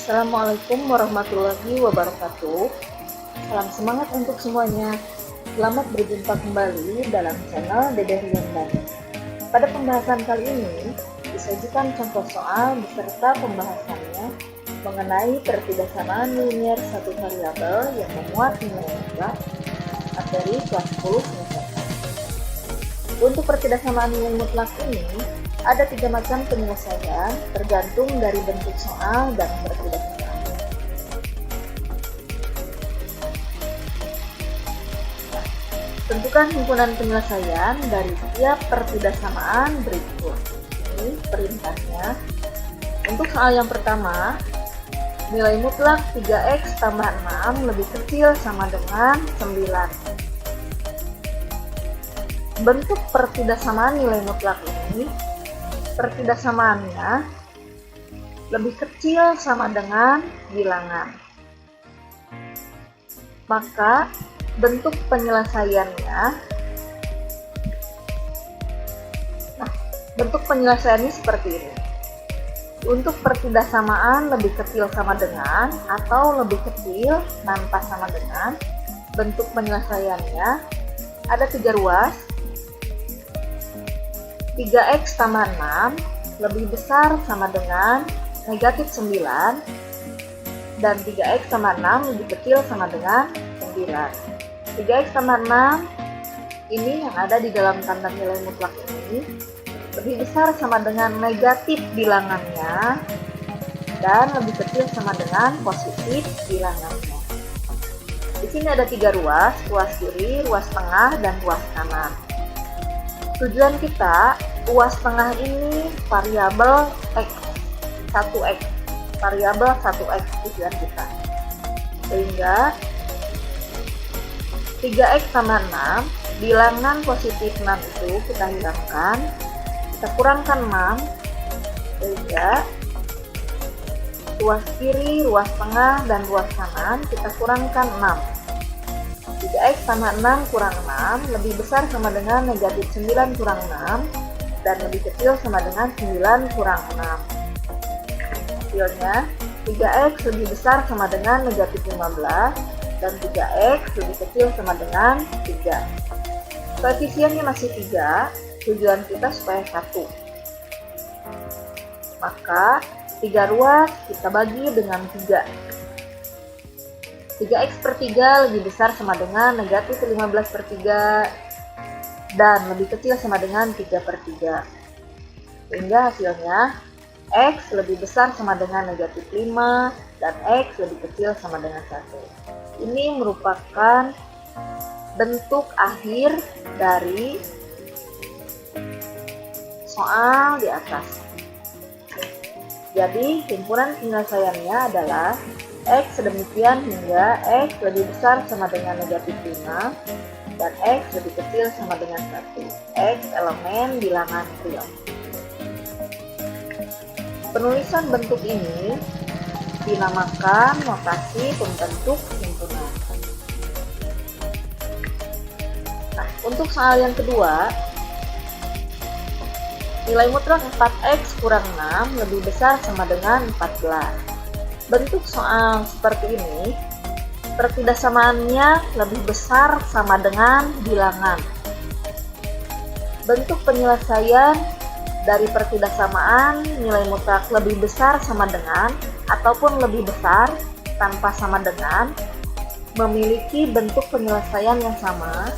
Assalamualaikum warahmatullahi wabarakatuh. Salam semangat untuk semuanya. Selamat berjumpa kembali dalam channel Dedeh Riandani. Pada pembahasan kali ini disajikan contoh soal beserta pembahasannya mengenai pertidaksamaan linier satu variabel yang memuat nilai mutlak materi kelas 10 semester 1. Untuk pertidaksamaan nilai mutlak ini ada 3 macam penyelesaian tergantung dari bentuk soal dan pertidaksamaan. Tentukan himpunan penyelesaian dari setiap pertidaksamaan berikut. Ini perintahnya. Untuk soal yang pertama, nilai mutlak 3x tambah 6 lebih kecil sama dengan 9. Bentuk pertidaksamaan nilai mutlak ini, pertidaksamaannya lebih kecil sama dengan bilangan. Maka bentuk penyelesaiannya, bentuk penyelesaiannya seperti ini. Untuk pertidaksamaan lebih kecil sama dengan atau lebih kecil tanpa sama dengan, bentuk penyelesaiannya ada 3 ruas. 3x tambah 6 lebih besar sama dengan negatif 9 dan 3x tambah 6 lebih kecil sama dengan 9. 3x tambah 6 ini yang ada di dalam tanda nilai mutlak ini lebih besar sama dengan negatif bilangannya dan lebih kecil sama dengan positif bilangannya. Di sini ada 3 ruas, ruas kiri, ruas tengah, dan ruas kanan. Tujuan kita, ruas tengah ini variabel x, 1x, variabel 1x tujuan kita. Sehingga 3x tambah 6, bilangan positif 6 itu kita hilangkan, kita kurangkan 6, sehingga ruas kiri, ruas tengah, dan ruas kanan kita kurangkan 6. 3x tambah 6 kurang 6 lebih besar sama dengan negatif 9 kurang 6 dan lebih kecil sama dengan 9 kurang 6. Hasilnya 3x lebih besar sama dengan negatif 15 dan 3x lebih kecil sama dengan 3. Koefisiennya masih 3, tujuan kita supaya 1. Maka 3 ruas kita bagi dengan 3. 3x per 3 lebih besar sama dengan negatif 15 per 3 dan lebih kecil sama dengan 3 per 3. Sehingga hasilnya x lebih besar sama dengan negatif 5 dan x lebih kecil sama dengan 1. Ini merupakan bentuk akhir dari soal di atas. Jadi himpunan penyelesaiannya adalah x sedemikian hingga x lebih besar sama dengan negatif 5 dan x lebih kecil sama dengan 1. X elemen bilangan real. Penulisan bentuk ini dinamakan notasi pembentuk himpunan. Nah, untuk soal yang kedua, nilai mutlak 4x kurang 6 lebih besar sama dengan 14. Bentuk soal seperti ini, pertidaksamaannya lebih besar sama dengan bilangan. Bentuk penyelesaian dari pertidaksamaan nilai mutlak lebih besar sama dengan ataupun lebih besar tanpa sama dengan memiliki bentuk penyelesaian yang sama,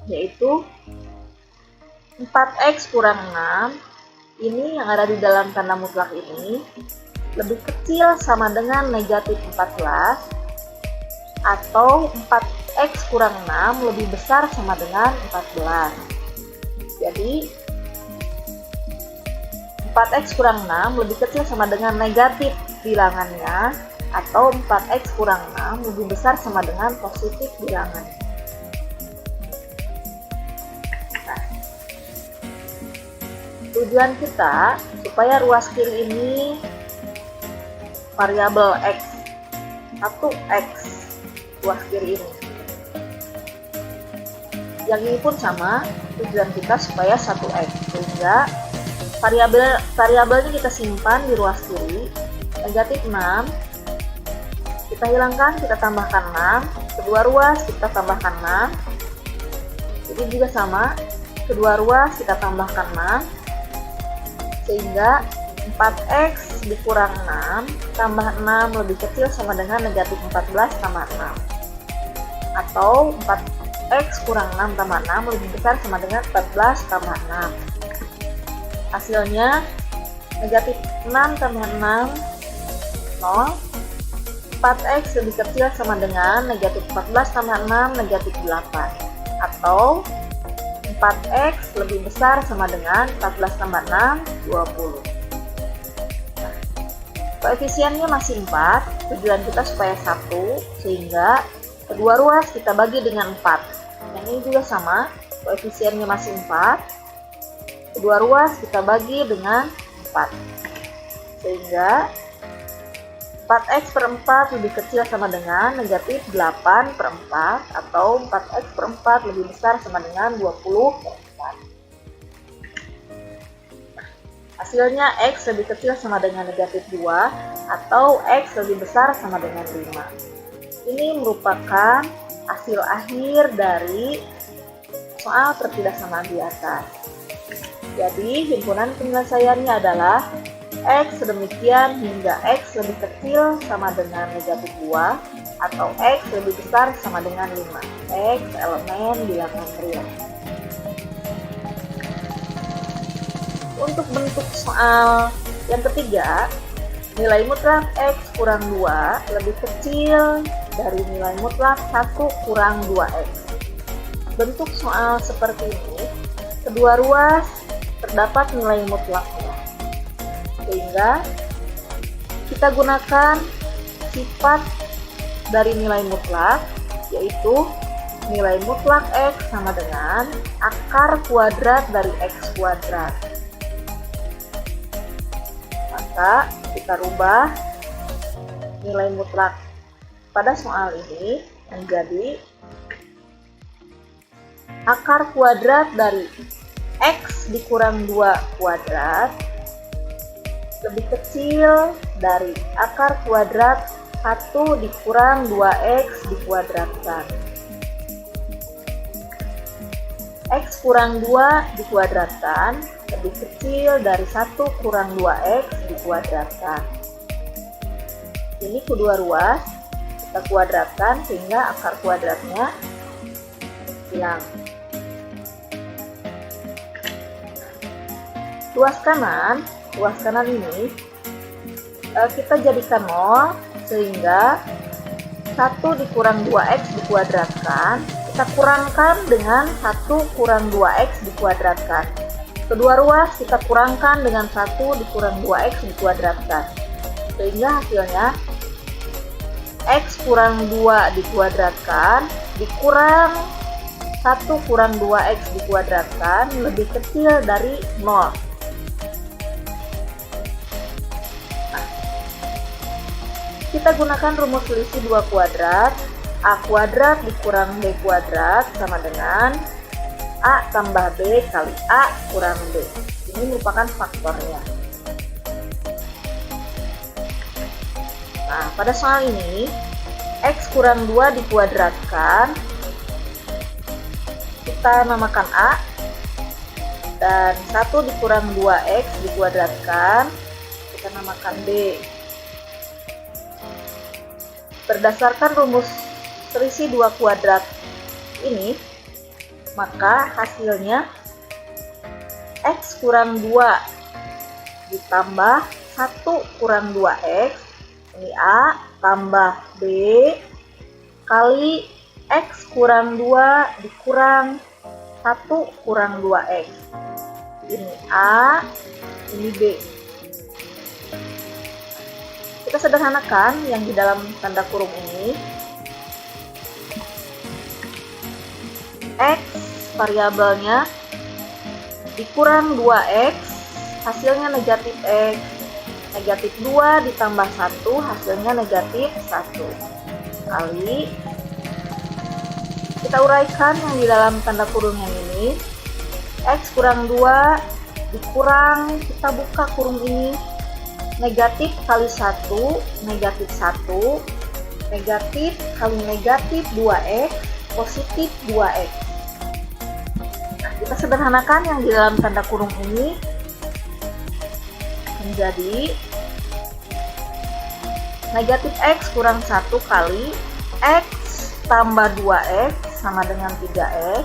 yaitu 4x kurang 6 ini yang ada di dalam tanda mutlak ini lebih kecil sama dengan negatif 14 atau 4x kurang 6 lebih besar sama dengan 14. Jadi 4x kurang 6 lebih kecil sama dengan negatif bilangannya atau 4x kurang 6 lebih besar sama dengan positif bilangannya. Tujuan kita supaya ruas kiri ini variabel x, 1x ruas kiri ini. Yang ini pun sama, tujuan kita supaya 1x, sehingga variabelnya kita simpan di ruas kiri, negatif 6, kita hilangkan, kita tambahkan 6, kedua ruas kita tambahkan 6, jadi juga sama, kedua ruas kita tambahkan 6, sehingga 4x dikurang 6 tambah 6 lebih kecil sama dengan negatif 14 tambah 6, atau 4x kurang 6 tambah 6 lebih besar sama dengan 14 tambah 6. Hasilnya negatif 6 tambah 6 0, 4x lebih kecil sama dengan negatif 14 tambah 6 negatif 8, atau 4x lebih besar sama dengan 14 tambah 6 20. Nah, koefisiennya masih 4, tujuan kita supaya 1, sehingga kedua ruas kita bagi dengan 4. Yang ini juga sama, koefisiennya masih 4, kedua ruas kita bagi dengan 4, sehingga 4x per 4 lebih kecil sama dengan negatif 8 per 4, atau 4x per 4 lebih besar sama dengan 20 per 4. Hasilnya x lebih kecil sama dengan negatif 2, atau x lebih besar sama dengan 5. Ini merupakan hasil akhir dari soal pertidaksamaan di atas. Jadi, himpunan penyelesaiannya adalah x sedemikian hingga x lebih kecil sama dengan negatif 2, atau x lebih besar sama dengan 5. X elemen bilangan real. Untuk bentuk soal yang ketiga, nilai mutlak x kurang 2 lebih kecil dari nilai mutlak 1 kurang 2x. Bentuk soal seperti ini, kedua ruas terdapat nilai mutlaknya, sehingga kita gunakan sifat dari nilai mutlak, yaitu nilai mutlak x sama dengan akar kuadrat dari x kuadrat. Maka kita rubah nilai mutlak pada soal ini menjadi akar kuadrat dari x dikurang 2 kuadrat lebih kecil dari akar kuadrat 1 dikurang 2x dikuadratkan. X kurang 2 dikuadratkan lebih kecil dari 1 kurang 2x dikuadratkan. Ini kedua ruas kita kuadratkan sehingga akar kuadratnya hilang. Luas kanan ini kita jadikan 0, sehingga 1 dikurang 2x dikuadratkan kita kurangkan dengan 1 kurang 2x dikuadratkan. Kedua ruas kita kurangkan dengan 1 dikurang 2x dikuadratkan, sehingga hasilnya x kurang 2 dikuadratkan dikurang 1 kurang 2x dikuadratkan lebih kecil dari 0. Kita gunakan rumus selisih 2 kuadrat, a kuadrat dikurang b kuadrat sama dengan a tambah b kali a kurang b. Ini merupakan faktornya. Nah, pada soal ini, x kurang 2 dikuadratkan, kita namakan a, dan 1 dikurang 2x dikuadratkan, kita namakan b. Berdasarkan rumus selisih 2 kuadrat ini, maka hasilnya x kurang 2 ditambah 1 kurang 2x, ini a, tambah b, kali x kurang 2 dikurang 1 kurang 2x. Ini a, ini b. Kita sederhanakan yang di dalam tanda kurung ini. X variabelnya dikurang 2x, hasilnya negatif x. Negatif 2 ditambah 1, hasilnya negatif 1. Kali, kita uraikan yang di dalam tanda kurung yang ini. X kurang 2 dikurang, kita buka kurung ini, negatif kali 1, negatif 1, negatif kali negatif 2x, positif 2x. Nah, kita sederhanakan yang di dalam tanda kurung ini menjadi negatif x kurang 1 kali x tambah 2x sama dengan 3x,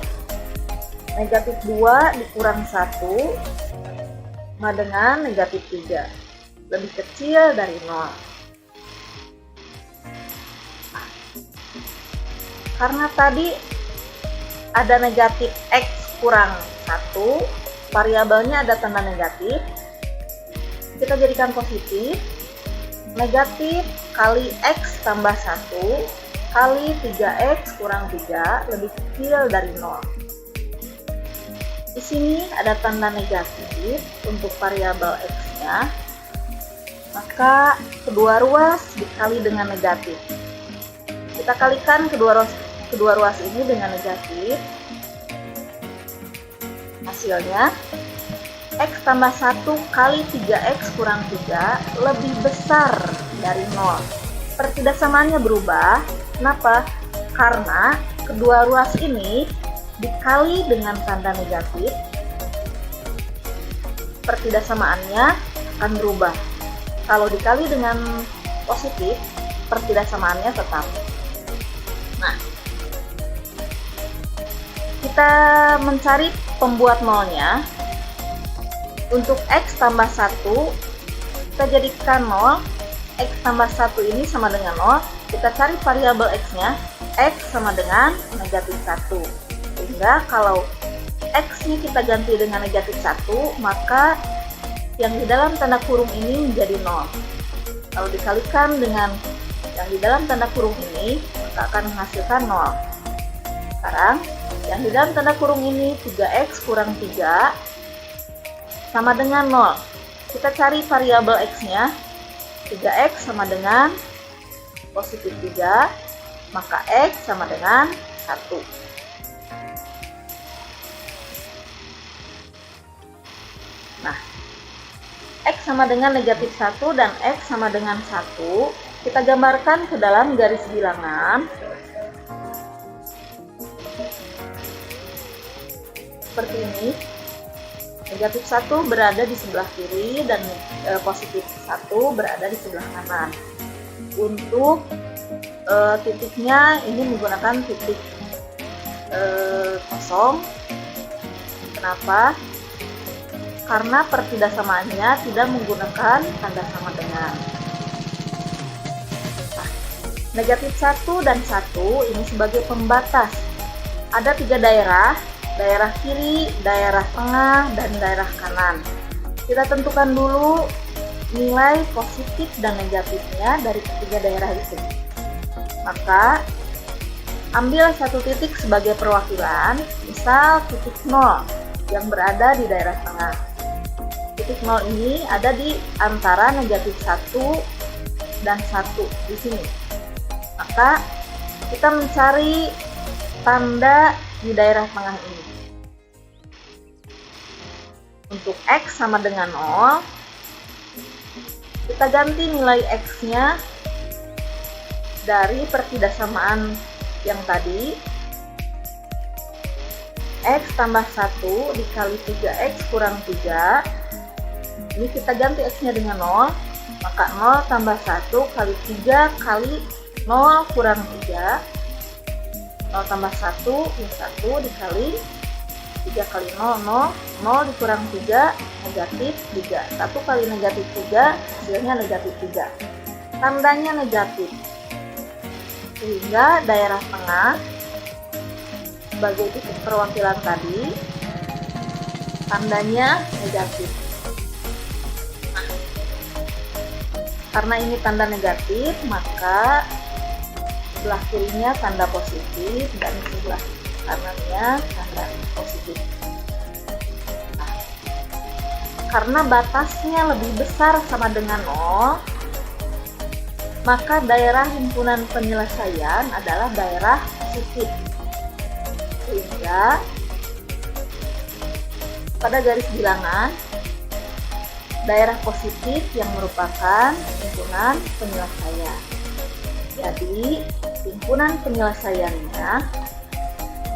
negatif 2 dikurang 1 sama dengan negatif 3, lebih kecil dari 0. Karena tadi ada negatif x kurang 1, variabelnya ada tanda negatif, kita jadikan positif. Negatif kali x tambah 1 kali 3x kurang 3 lebih kecil dari 0. Di sini ada tanda negatif untuk variabel x-nya, maka kedua ruas dikali dengan negatif. Kita kalikan kedua ruas ini dengan negatif. Hasilnya x tambah 1 kali 3x kurang 3 lebih besar dari 0. Pertidaksamannya berubah. Kenapa? Karena kedua ruas ini dikali dengan tanda negatif, pertidaksamaannya akan berubah. Kalau dikali dengan positif, pertidaksamaannya tetap. Nah, kita mencari pembuat nolnya. Untuk x tambah 1, kita jadikan 0. X tambah 1 ini sama dengan 0. Kita cari variabel x-nya. X sama dengan negatif 1. Sehingga kalau x-nya kita ganti dengan negatif 1, maka yang di dalam tanda kurung ini menjadi 0. Kalau dikalikan dengan yang di dalam tanda kurung ini, maka akan menghasilkan 0. Sekarang, yang di dalam tanda kurung ini 3x kurang 3 sama dengan 0. Kita cari variabel x-nya. 3x sama dengan positif 3, maka x sama dengan 1. Nah, x sama dengan negatif 1 dan x sama dengan 1. Kita gambarkan ke dalam garis bilangan. Seperti ini. Negatif 1 berada di sebelah kiri dan positif 1 berada di sebelah kanan. Untuk titiknya ini menggunakan titik kosong. Kenapa? Karena pertidaksamaannya tidak menggunakan tanda sama dengan. Nah, negatif 1 dan 1 ini sebagai pembatas. Ada 3 daerah. Daerah kiri, daerah tengah, dan daerah kanan. Kita tentukan dulu nilai positif dan negatifnya dari ketiga daerah itu. Maka, ambil satu titik sebagai perwakilan, misal titik 0 yang berada di daerah tengah. Titik 0 ini ada di antara negatif 1 dan 1 di sini. Maka, kita mencari tanda di daerah tengah ini. Untuk x sama dengan 0, kita ganti nilai x-nya dari pertidaksamaan yang tadi. X tambah 1 dikali 3x kurang 3. Ini kita ganti x-nya dengan 0, maka 0 tambah 1 kali 3 kali 0 kurang 3. 0 tambah 1 ya 1 dikali 3 kali 0, 0, 0 dikurang 3, negatif 3. 1 kali negatif 3, hasilnya negatif 3. Tandanya negatif. Sehingga daerah tengah sebagai titik perwakilan tadi, tandanya negatif. Nah, karena ini tanda negatif, maka sebelah kirinya tanda positif dan sebelah kanannya tanda positif. Nah, karena batasnya lebih besar sama dengan 0, maka daerah himpunan penyelesaian adalah daerah positif. Sehingga pada garis bilangan daerah positif yang merupakan himpunan penyelesaian. Jadi, himpunan penyelesaiannya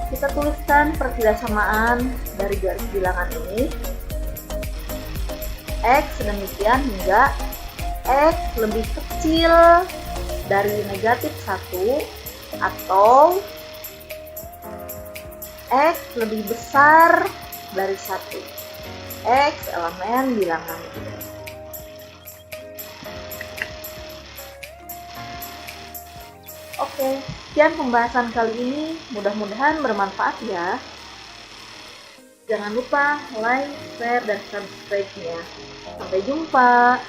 kita tuliskan pertidaksamaan dari garis bilangan ini. X sedemikian hingga X lebih kecil dari negatif 1 atau X lebih besar dari 1. X elemen bilangan. Oke, sekian pembahasan kali ini. Mudah-mudahan bermanfaat ya. Jangan lupa like, share, dan subscribe-nya. Sampai jumpa.